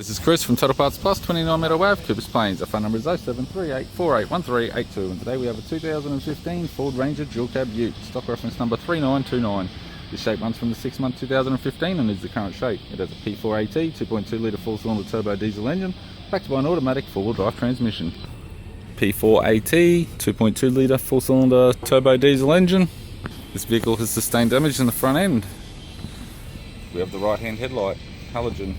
This is Chris from Total Parts Plus, 29 Meadow Ave, Coopers Plains. Our phone number is 0738 481382, and today we have a 2015 Ford Ranger Dual-Cab Ute, stock reference number 3929. This shape runs from the 6-month 2015 and is the current shape. It has a P4AT 2.2 litre 4-cylinder turbo diesel engine, backed by an automatic 4-wheel drive transmission. P4AT 2.2 litre 4-cylinder turbo diesel engine. This vehicle has sustained damage in the front end. We have the right-hand headlight, halogen.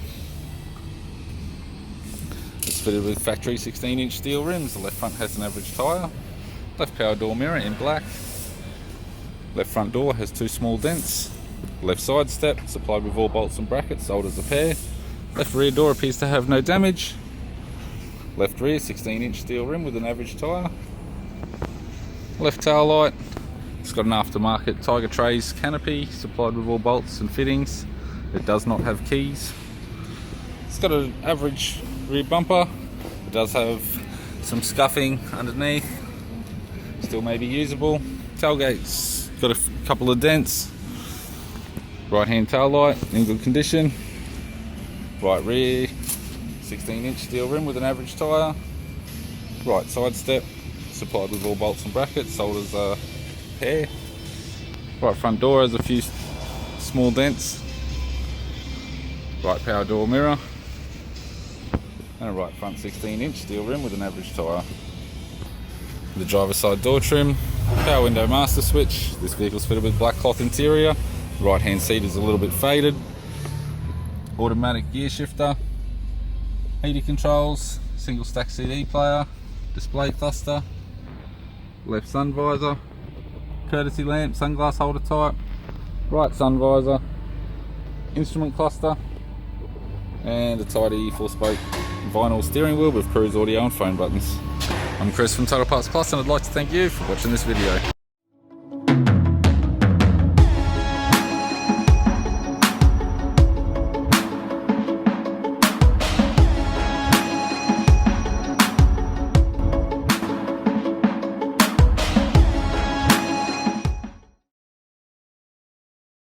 It's fitted with factory 16-inch steel rims. The left front has an average tyre. Left power door mirror in black. Left front door has 2 small dents. Left side step supplied with all bolts and brackets, sold as a pair. Left rear door appears to have no damage. Left rear 16-inch steel rim with an average tyre. Left tail light. It's got an aftermarket Tiger Trays canopy supplied with all bolts and fittings. It does not have keys. It's got an average rear bumper. It does have some scuffing underneath. Still may be usable. Tailgate's got a couple of dents. Right hand tail light in good condition. Right rear 16-inch steel rim with an average tyre. Right side step supplied with all bolts and brackets, sold as a pair. Right front door has a few small dents. Right power door mirror. And a right front 16-inch steel rim with an average tyre. The driver's side door trim. Power window master switch. This vehicle's fitted with black cloth interior. Right hand seat is a little bit faded. Automatic gear shifter. Heater controls. Single stack CD player. Display cluster. Left sun visor. Courtesy lamp, sunglass holder type. Right sun visor. Instrument cluster. And a tidy 4-spoke vinyl steering wheel with cruise audio and phone buttons. I'm Chris from Total Parts Plus, and I'd like to thank you for watching this video.